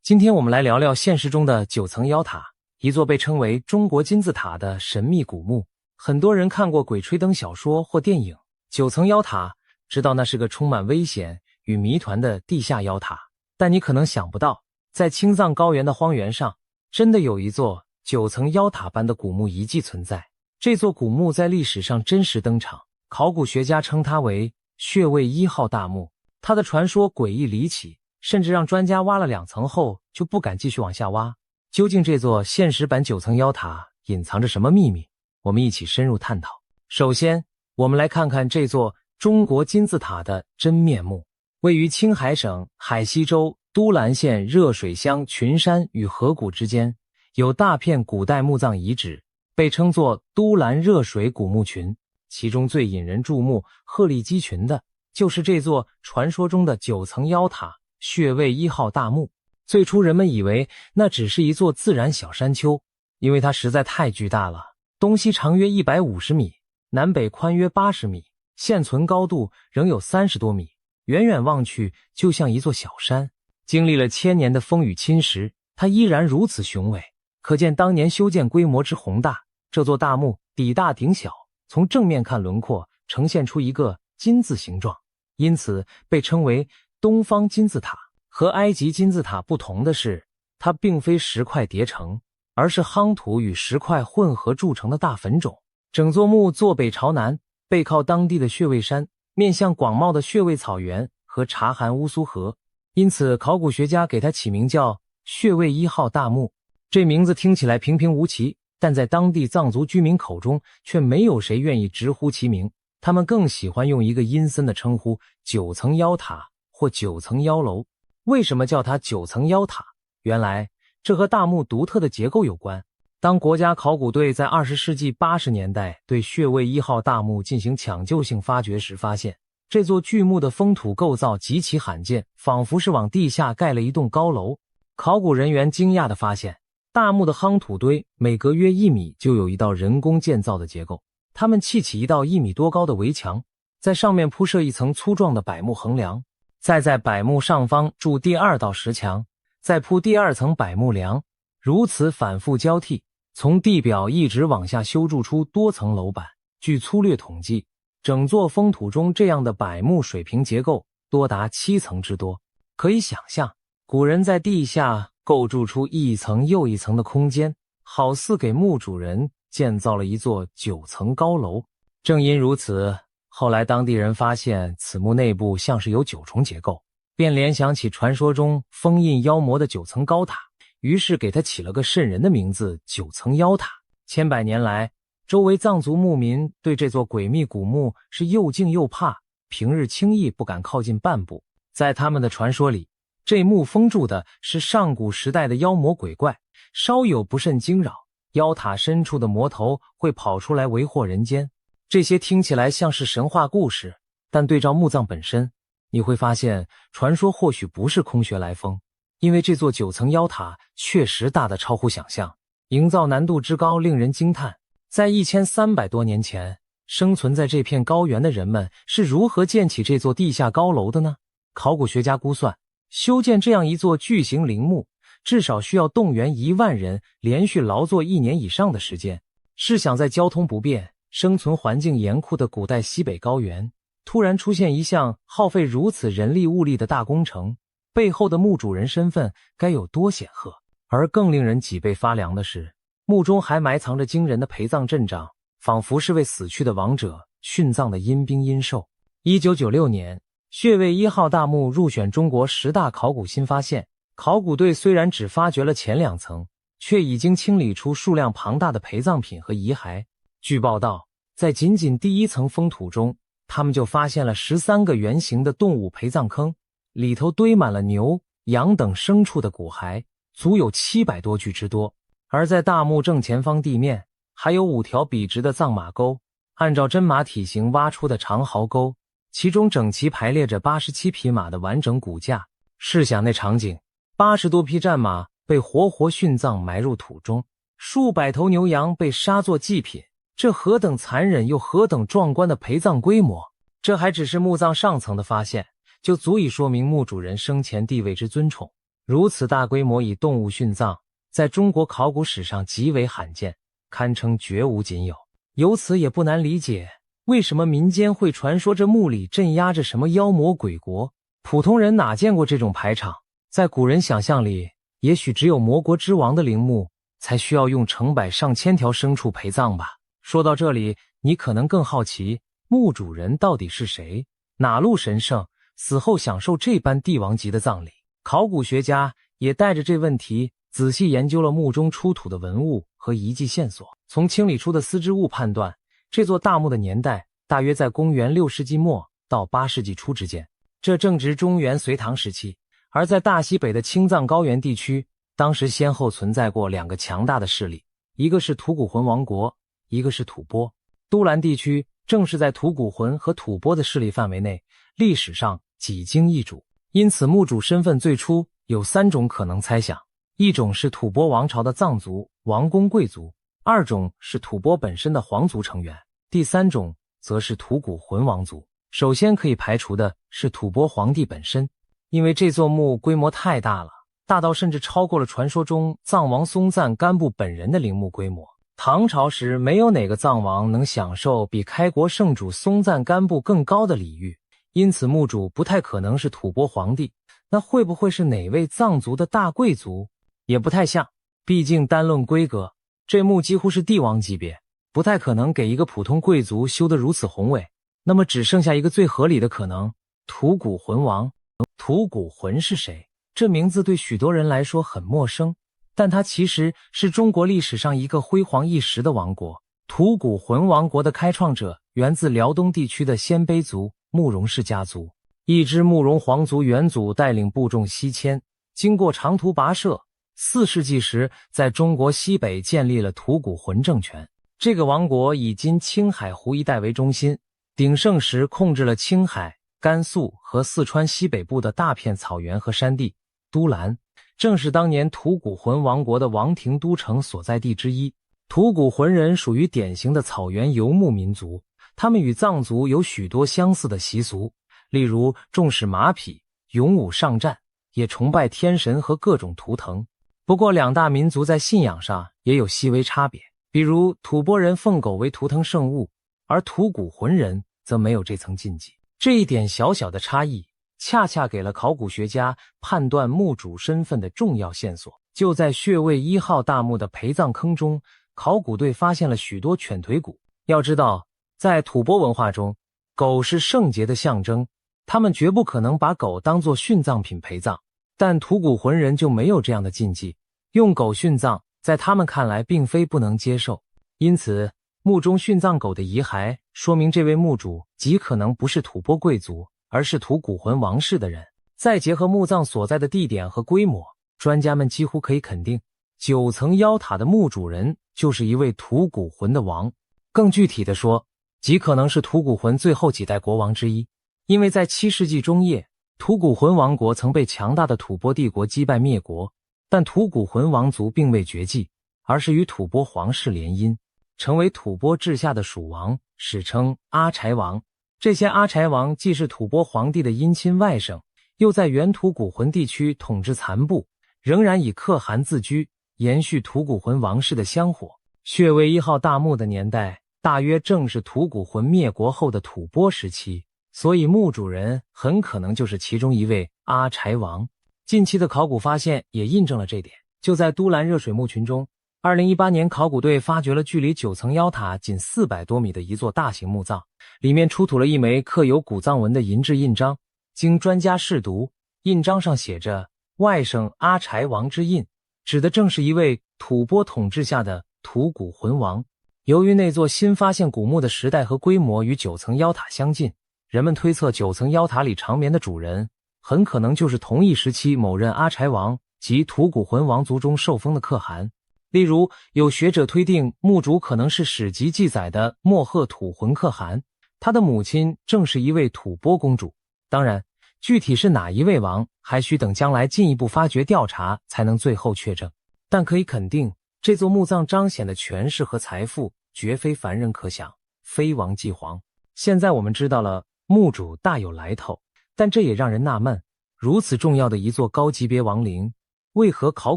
今天我们来聊聊现实中的九层妖塔，一座被称为中国金字塔的神秘古墓。很多人看过鬼吹灯小说或电影，九层妖塔，知道那是个充满危险与谜团的地下妖塔。但你可能想不到，在青藏高原的荒原上，真的有一座九层妖塔般的古墓遗迹存在。这座古墓在历史上真实登场，考古学家称它为穴位1号大墓。它的传说诡异离奇，甚至让专家挖了2层后就不敢继续往下挖。究竟这座现实版九层妖塔隐藏着什么秘密？我们一起深入探讨。首先，我们来看看这座中国金字塔的真面目。位于青海省海西州都兰县热水乡群山与河谷之间，有大片古代墓葬遗址，被称作都兰热水古墓群。其中最引人注目、鹤立鸡群的就是这座传说中的九层妖塔穴位1号大墓。最初人们以为那只是一座自然小山丘，因为它实在太巨大了，东西长约150米，南北宽约80米，现存高度仍有30多米，远远望去就像一座小山。经历了1000年的风雨侵蚀，它依然如此雄伟，可见当年修建规模之宏大。这座大墓底大顶小，从正面看轮廓呈现出一个金字形状，因此被称为东方金字塔。和埃及金字塔不同的是，它并非石块叠成，而是夯土与石块混合铸成的大坟冢。整座墓坐北朝南，背靠当地的穴位山，面向广袤的穴位草原和察罕乌苏河，因此考古学家给它起名叫穴位1号大墓。这名字听起来平平无奇，但在当地藏族居民口中却没有谁愿意直呼其名，他们更喜欢用一个阴森的称呼，九层妖塔或九层妖楼。为什么叫它九层妖塔？原来这和大墓独特的结构有关。当国家考古队在20世纪80年代对穴位1号大墓进行抢救性发掘时，发现这座巨墓的封土构造极其罕见，仿佛是往地下盖了一栋高楼。考古人员惊讶地发现，大墓的夯土堆每隔约1米就有一道人工建造的结构，他们砌起一道1米多高的围墙，在上面铺设一层粗壮的柏木横梁，再在柏木上方筑第2道石墙，再铺第2层柏木梁，如此反复交替，从地表一直往下修筑出多层楼板。据粗略统计，整座封土中这样的柏木水平结构多达7层之多。可以想象，古人在地下构筑出一层又一层的空间，好似给墓主人建造了一座9层高楼。正因如此，后来当地人发现此墓内部像是有9重结构，便联想起传说中封印妖魔的9层高塔，于是给它起了个瘆人的名字九层妖塔。千百年来，周围藏族牧民对这座诡秘古墓是又敬又怕，平日轻易不敢靠近半步。在他们的传说里，这墓封住的是上古时代的妖魔鬼怪，稍有不慎惊扰，妖塔深处的魔头会跑出来为祸人间。这些听起来像是神话故事，但对照墓葬本身，你会发现传说或许不是空穴来风，因为这座9层妖塔确实大得超乎想象，营造难度之高令人惊叹。在1300多年前，生存在这片高原的人们是如何建起这座地下高楼的呢？考古学家估算，修建这样一座巨型陵墓，至少需要动员1万人连续劳作1年以上的时间。试想在交通不便、生存环境严酷的古代西北高原，突然出现一项耗费如此人力物力的大工程，背后的墓主人身份该有多显赫。而更令人脊背发凉的是，墓中还埋藏着惊人的陪葬阵仗，仿佛是为死去的亡者殉葬的阴兵阴兽。1996年，穴位1号大墓入选中国10大考古新发现。考古队虽然只发掘了前2层，却已经清理出数量庞大的陪葬品和遗骸。据报道，在仅仅第1层封土中，他们就发现了13个圆形的动物陪葬坑，里头堆满了牛、羊等牲畜的骨骸，足有700多具之多。而在大墓正前方地面，还有5条笔直的藏马沟，按照真马体型挖出的长壕沟，其中整齐排列着87匹马的完整骨架。试想那场景，80多匹战马被活活殉葬埋入土中，数百头牛羊被杀作祭品，这何等残忍又何等壮观的陪葬规模！这还只是墓葬上层的发现，就足以说明墓主人生前地位之尊崇。如此大规模以动物殉葬，在中国考古史上极为罕见，堪称绝无仅有。由此也不难理解，为什么民间会传说这墓里镇压着什么妖魔鬼国，普通人哪见过这种排场？在古人想象里，也许只有魔国之王的陵墓才需要用成百上千条牲畜陪葬吧。说到这里，你可能更好奇，墓主人到底是谁？哪路神圣，死后享受这般帝王级的葬礼？考古学家也带着这问题仔细研究了墓中出土的文物和遗迹线索，从清理出的丝织物判断，这座大墓的年代大约在公元6世纪末到8世纪初之间，这正值中原隋唐时期。而在大西北的青藏高原地区，当时先后存在过2个强大的势力，一个是吐谷浑王国，一个是吐蕃。都兰地区正是在吐谷浑和吐蕃的势力范围内，历史上几经易主。因此墓主身份最初有3种可能猜想，一种是吐蕃王朝的藏族、王公贵族，二种是吐蕃本身的皇族成员，第3种则是吐谷浑王族。首先可以排除的是吐蕃皇帝本身，因为这座墓规模太大了，大到甚至超过了传说中藏王松赞干布本人的陵墓规模。唐朝时没有哪个藏王能享受比开国圣主松赞干布更高的礼遇，因此墓主不太可能是吐蕃皇帝。那会不会是哪位藏族的大贵族？也不太像，毕竟单论规格，这墓几乎是帝王级别，不太可能给一个普通贵族修得如此宏伟。那么只剩下一个最合理的可能，吐谷浑王。吐谷浑是谁？这名字对许多人来说很陌生，但它其实是中国历史上一个辉煌一时的王国。吐谷浑王国的开创者源自辽东地区的鲜卑族慕容氏家族，一支慕容皇族元祖带领部众西迁，经过长途跋涉，4世纪时在中国西北建立了吐谷浑政权。这个王国以今青海湖一带为中心，鼎盛时控制了青海、甘肃和四川西北部的大片草原和山地。都兰正是当年吐谷浑王国的王庭都城所在地之一。吐谷浑人属于典型的草原游牧民族，他们与藏族有许多相似的习俗，例如重视马匹、勇武上战，也崇拜天神和各种图腾。不过2大民族在信仰上也有细微差别，比如吐蕃人奉狗为图腾圣物，而吐谷浑人则没有这层禁忌。这一点小小的差异恰恰给了考古学家判断墓主身份的重要线索。就在穴位1号大墓的陪葬坑中，考古队发现了许多犬腿骨。要知道，在吐蕃文化中，狗是圣洁的象征，他们绝不可能把狗当作殉葬品陪葬。但吐谷浑人就没有这样的禁忌，用狗殉葬在他们看来并非不能接受。因此墓中殉葬狗的遗骸说明这位墓主极可能不是吐蕃贵族，而是吐谷浑王室的人。再结合墓葬所在的地点和规模，专家们几乎可以肯定9层妖塔的墓主人就是一位吐谷浑的王。更具体的说，极可能是吐谷浑最后几代国王之一。因为在7世纪中叶，吐谷浑王国曾被强大的吐蕃帝国击败灭国，但吐谷浑王族并未绝迹，而是与吐蕃皇室联姻，成为吐蕃治下的属王，史称阿柴王。这些阿柴王既是吐蕃皇帝的姻亲外甥，又在原吐谷浑地区统治残部，仍然以可汗自居，延续吐谷浑王室的香火。穴位1号大墓的年代大约正是吐谷浑灭国后的吐蕃时期，所以墓主人很可能就是其中一位阿柴王。近期的考古发现也印证了这点。就在都兰热水墓群中，2018年考古队发掘了距离9层妖塔仅400多米的一座大型墓葬，里面出土了一枚刻有古藏文的银质印章。经专家试读，印章上写着外甥阿柴王之印，指的正是一位吐蕃统治下的吐谷浑王。由于那座新发现古墓的时代和规模与9层妖塔相近，人们推测9层妖塔里长眠的主人很可能就是同一时期某任阿柴王及吐谷浑王族中受封的可汗。例如，有学者推定墓主可能是史籍记载的莫赫吐浑可汗，他的母亲正是一位吐蕃公主。当然，具体是哪一位王，还需等将来进一步发掘调查才能最后确证。但可以肯定，这座墓葬彰显的权势和财富绝非凡人可想，非王即皇。现在我们知道了墓主大有来头，但这也让人纳闷，如此重要的一座高级别王陵，为何考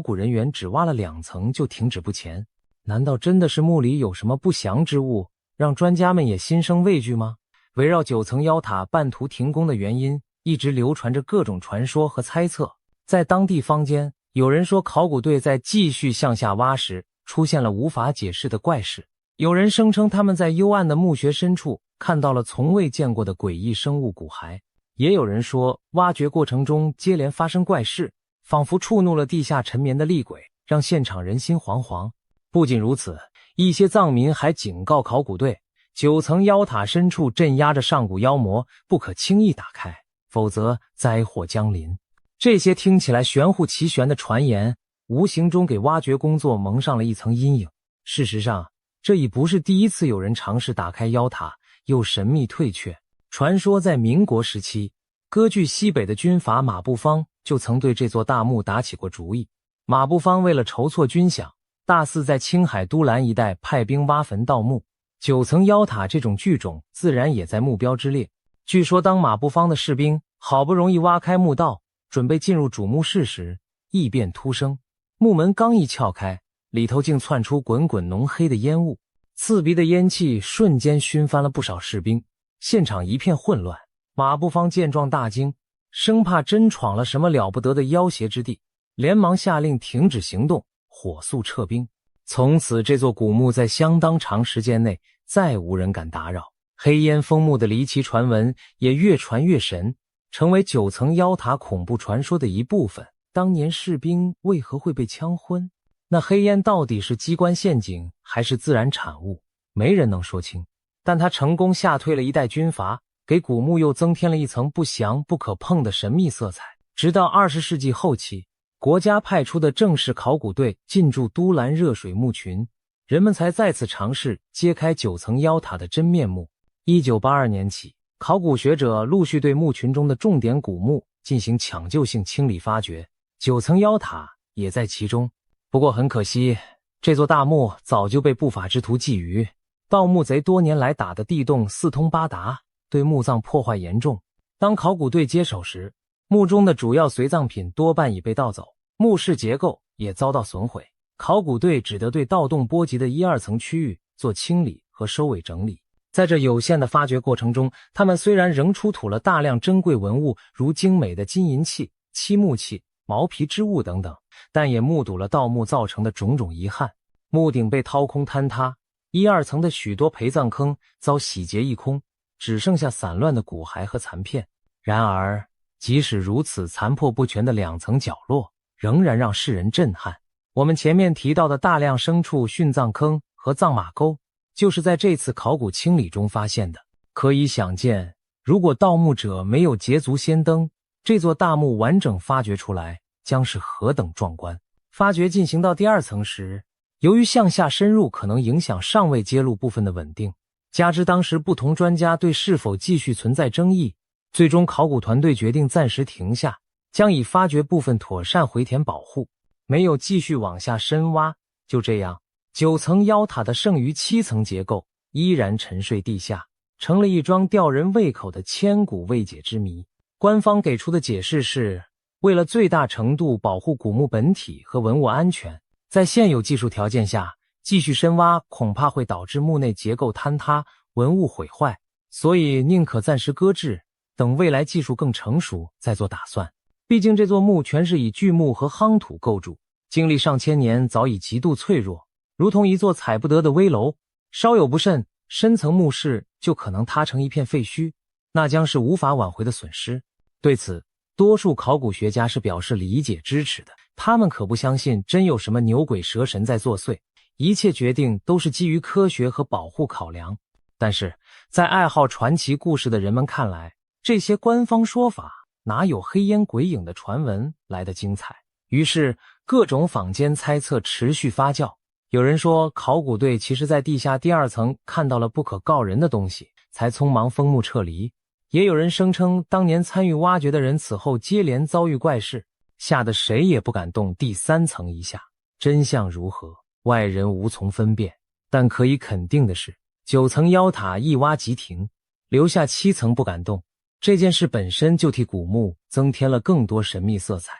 古人员只挖了2层就停止不前？难道真的是墓里有什么不祥之物，让专家们也心生畏惧吗？围绕9层妖塔半途停工的原因，一直流传着各种传说和猜测。在当地坊间，有人说考古队在继续向下挖时，出现了无法解释的怪事。有人声称他们在幽暗的墓穴深处看到了从未见过的诡异生物骨骸，也有人说挖掘过程中接连发生怪事，仿佛触怒了地下沉眠的厉鬼，让现场人心惶惶。不仅如此，一些藏民还警告考古队，9层妖塔深处镇压着上古妖魔，不可轻易打开，否则灾祸将临。这些听起来玄乎其玄的传言，无形中给挖掘工作蒙上了一层阴影。事实上，这已不是第一次有人尝试打开妖塔，又神秘退却。传说在民国时期，割据西北的军阀马步芳就曾对这座大墓打起过主意。马步芳为了筹措军饷，大肆在青海都兰一带派兵挖坟盗墓，9层妖塔这种巨种自然也在目标之列。据说当马步芳的士兵好不容易挖开墓道，准备进入主墓室时，异变突生，墓门刚一撬开，里头竟窜出滚滚浓黑的烟雾，刺鼻的烟气瞬间熏翻了不少士兵，现场一片混乱。马步芳见状大惊，生怕真闯了什么了不得的妖邪之地，连忙下令停止行动，火速撤兵。从此这座古墓在相当长时间内再无人敢打扰，黑烟封墓的离奇传闻也越传越神，成为9层妖塔恐怖传说的一部分。当年士兵为何会被枪昏？那黑烟到底是机关陷阱还是自然产物？没人能说清。但他成功吓退了一代军阀，给古墓又增添了一层不祥不可碰的神秘色彩。直到20世纪后期，国家派出的正式考古队进驻都兰热水墓群，人们才再次尝试揭开9层妖塔的真面目。1982年起，考古学者陆续对墓群中的重点古墓进行抢救性清理发掘，9层妖塔也在其中。不过很可惜，这座大墓早就被不法之徒觊觎，盗墓贼多年来打的地洞四通八达，对墓葬破坏严重。当考古队接手时，墓中的主要随葬品多半已被盗走，墓室结构也遭到损毁。考古队只得对盗洞波及的1、2层区域做清理和收尾整理。在这有限的发掘过程中，他们虽然仍出土了大量珍贵文物，如精美的金银器、漆木器、毛皮织物等等，但也目睹了盗墓造成的种种遗憾。墓顶被掏空坍塌，1、2层的许多陪葬坑遭洗劫一空，只剩下散乱的骨骸和残片。然而即使如此，残破不全的2层角落仍然让世人震撼。我们前面提到的大量牲畜殉葬坑和葬马沟，就是在这次考古清理中发现的。可以想见，如果盗墓者没有捷足先登，这座大墓完整发掘出来将是何等壮观。发掘进行到第2层时，由于向下深入可能影响尚未揭露部分的稳定，加之当时不同专家对是否继续存在争议，最终考古团队决定暂时停下，将已发掘部分妥善回填保护，没有继续往下深挖。就这样，9层妖塔的剩余7层结构依然沉睡地下，成了一桩吊人胃口的千古未解之谜。官方给出的解释是，为了最大程度保护古墓本体和文物安全，在现有技术条件下，继续深挖恐怕会导致墓内结构坍塌、文物毁坏，所以宁可暂时搁置，等未来技术更成熟再做打算。毕竟这座墓全是以巨木和夯土构筑，经历上千年早已极度脆弱，如同一座踩不得的危楼，稍有不慎，深层墓室就可能塌成一片废墟，那将是无法挽回的损失。对此，多数考古学家是表示理解支持的，他们可不相信真有什么牛鬼蛇神在作祟，一切决定都是基于科学和保护考量。但是在爱好传奇故事的人们看来，这些官方说法哪有黑烟鬼影的传闻来得精彩？于是各种坊间猜测持续发酵。有人说考古队其实在地下第2层看到了不可告人的东西，才匆忙封墓撤离。也有人声称当年参与挖掘的人此后接连遭遇怪事，吓得谁也不敢动第3层以下。真相如何，外人无从分辨。但可以肯定的是，9层妖塔一挖即停，留下7层不敢动。这件事本身就替古墓增添了更多神秘色彩。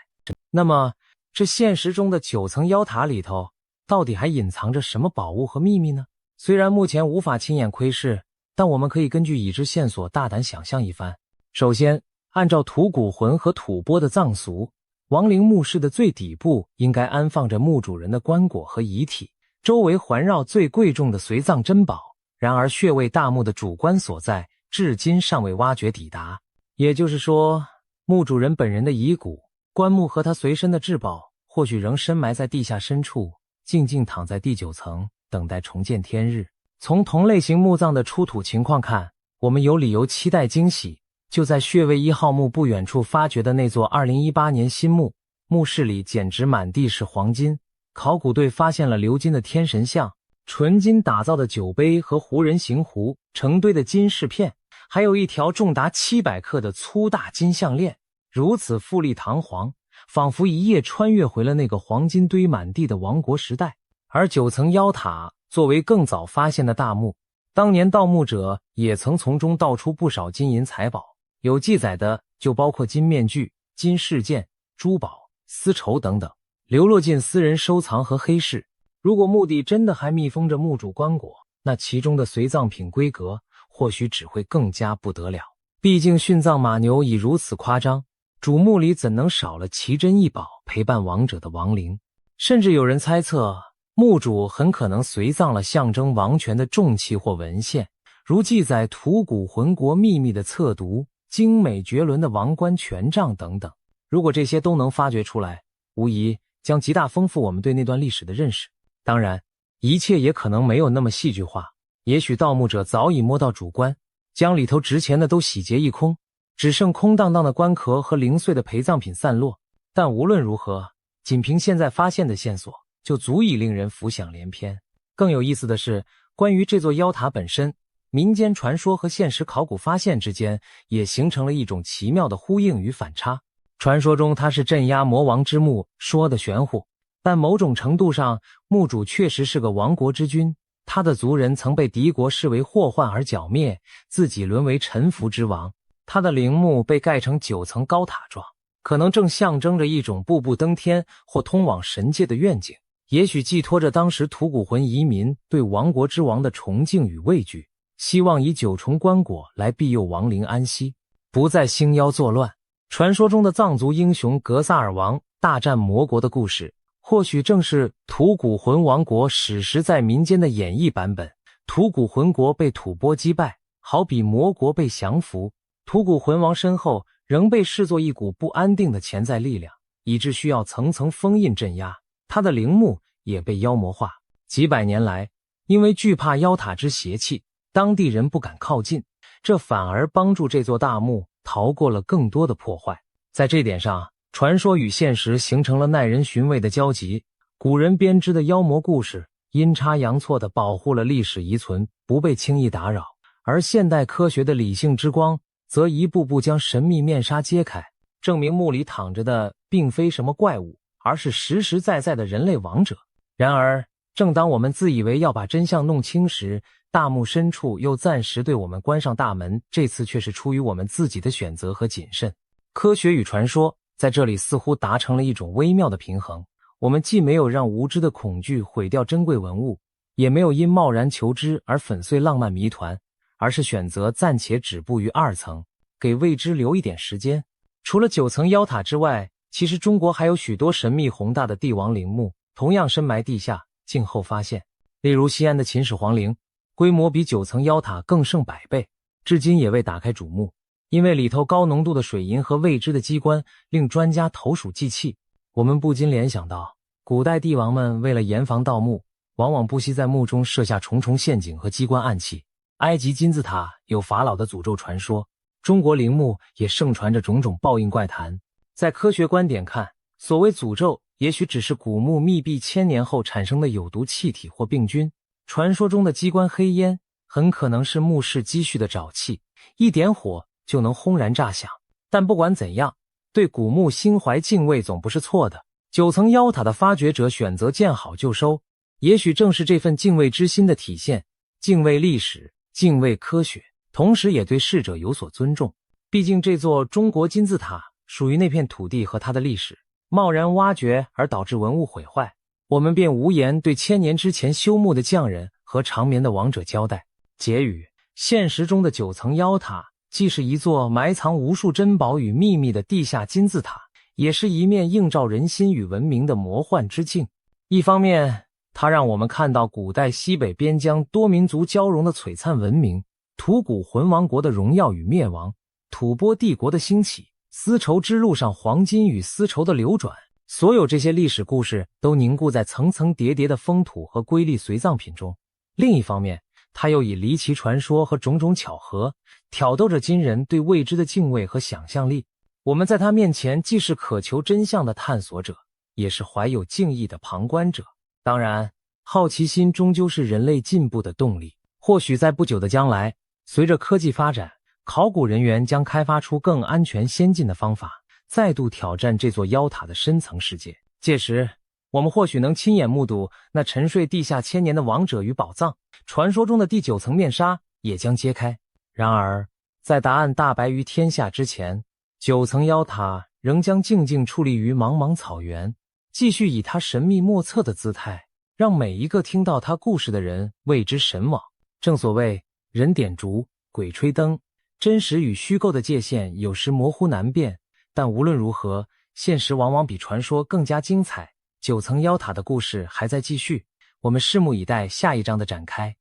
那么，这现实中的9层妖塔里头，到底还隐藏着什么宝物和秘密呢？虽然目前无法亲眼窥视，但我们可以根据已知线索大胆想象一番。首先，按照吐谷浑和吐蕃的葬俗，亡灵墓室的最底部应该安放着墓主人的棺椁和遗体，周围环绕最贵重的随葬珍宝。然而穴位大墓的主棺所在至今尚未挖掘抵达，也就是说，墓主人本人的遗骨、棺木和他随身的至宝或许仍深埋在地下深处，静静躺在第9层，等待重见天日。从同类型墓葬的出土情况看，我们有理由期待惊喜。就在穴位1号墓不远处发掘的那座2018年新墓，墓室里简直满地是黄金，考古队发现了鎏金的天神像、纯金打造的酒杯和胡人形壶、成堆的金饰片，还有一条重达700克的粗大金项链，如此富丽堂皇，仿佛一夜穿越回了那个黄金堆满地的王国时代。而9层妖塔作为更早发现的大墓，当年盗墓者也曾从中盗出不少金银财宝，有记载的就包括金面具、金饰件、珠宝、丝绸等等，流落进私人收藏和黑市。如果墓地真的还密封着墓主棺椁，那其中的随葬品规格或许只会更加不得了。毕竟殉葬马牛已如此夸张，主墓里怎能少了奇珍异宝陪伴亡者的亡灵？甚至有人猜测，墓主很可能随葬了象征王权的重器或文献，如记载吐谷浑国秘密的策牍、精美绝伦的王冠权杖等等。如果这些都能发掘出来，无疑将极大丰富我们对那段历史的认识。当然，一切也可能没有那么戏剧化，也许盗墓者早已摸到主棺，将里头值钱的都洗劫一空，只剩空荡荡的棺壳和零碎的陪葬品散落。但无论如何，仅凭现在发现的线索，就足以令人浮想联翩。更有意思的是，关于这座妖塔本身，民间传说和现实考古发现之间也形成了一种奇妙的呼应与反差。传说中它是镇压魔王之墓，说的玄乎，但某种程度上，墓主确实是个亡国之君，他的族人曾被敌国视为祸患而剿灭，自己沦为臣服之王。他的陵墓被盖成9层高塔状，可能正象征着一种步步登天或通往神界的愿景，也许寄托着当时吐谷浑移民对亡国之王的崇敬与畏惧，希望以9重棺椁来庇佑亡灵安息，不再兴妖作乱。传说中的藏族英雄格萨尔王大战魔国的故事，或许正是吐谷浑王国史实在民间的演绎版本。吐谷浑国被吐蕃击败，好比魔国被降服，吐谷浑王身后仍被视作一股不安定的潜在力量，以致需要层层封印镇压。他的陵墓也被妖魔化，几百年来，因为惧怕妖塔之邪气，当地人不敢靠近，这反而帮助这座大墓逃过了更多的破坏。在这点上，传说与现实形成了耐人寻味的交集。古人编织的妖魔故事，阴差阳错地保护了历史遗存不被轻易打扰，而现代科学的理性之光则一步步将神秘面纱揭开，证明墓里躺着的并非什么怪物，而是实实在在的人类亡者。然而，正当我们自以为要把真相弄清时，大墓深处又暂时对我们关上大门，这次却是出于我们自己的选择和谨慎。科学与传说在这里似乎达成了一种微妙的平衡，我们既没有让无知的恐惧毁掉珍贵文物，也没有因贸然求知而粉碎浪漫谜团，而是选择暂且止步于2层，给未知留一点时间。除了9层妖塔之外，其实中国还有许多神秘宏大的帝王陵墓，同样深埋地下，静候发现。例如西安的秦始皇陵，规模比9层妖塔更胜100倍，至今也未打开主墓，因为里头高浓度的水银和未知的机关令专家投鼠忌器。我们不禁联想到，古代帝王们为了严防盗墓，往往不惜在墓中设下重重陷阱和机关暗器。埃及金字塔有法老的诅咒传说，中国陵墓也盛传着种种报应怪谈。在科学观点看，所谓诅咒也许只是古墓密闭1000年后产生的有毒气体或病菌，传说中的机关黑烟很可能是墓室积蓄的沼气，一点火就能轰然炸响。但不管怎样，对古墓心怀敬畏总不是错的。9层妖塔的发掘者选择见好就收，也许正是这份敬畏之心的体现，敬畏历史，敬畏科学，同时也对逝者有所尊重。毕竟这座中国金字塔属于那片土地和它的历史，贸然挖掘而导致文物毁坏，我们便无言对千年之前修墓的匠人和长眠的亡者交代。结语：现实中的9层妖塔既是一座埋藏无数珍宝与秘密的地下金字塔，也是一面映照人心与文明的魔幻之镜。一方面，它让我们看到古代西北边疆多民族交融的璀璨文明，吐谷浑王国的荣耀与灭亡，吐蕃帝国的兴起，丝绸之路上黄金与丝绸的流转，所有这些历史故事都凝固在层层叠叠的风土和瑰丽随葬品中。另一方面，它又以离奇传说和种种巧合，挑逗着今人对未知的敬畏和想象力。我们在它面前既是渴求真相的探索者，也是怀有敬意的旁观者。当然，好奇心终究是人类进步的动力。或许在不久的将来，随着科技发展，考古人员将开发出更安全先进的方法，再度挑战这座妖塔的深层世界。届时，我们或许能亲眼目睹那沉睡地下千年的王者与宝藏，传说中的第9层面纱也将揭开。然而，在答案大白于天下之前，9层妖塔仍将静静矗立于茫茫草原，继续以它神秘莫测的姿态，让每一个听到它故事的人为之神往。正所谓人点烛，鬼吹灯，真实与虚构的界限有时模糊难辨，但无论如何，现实往往比传说更加精彩。9层妖塔的故事还在继续，我们拭目以待下一章的展开。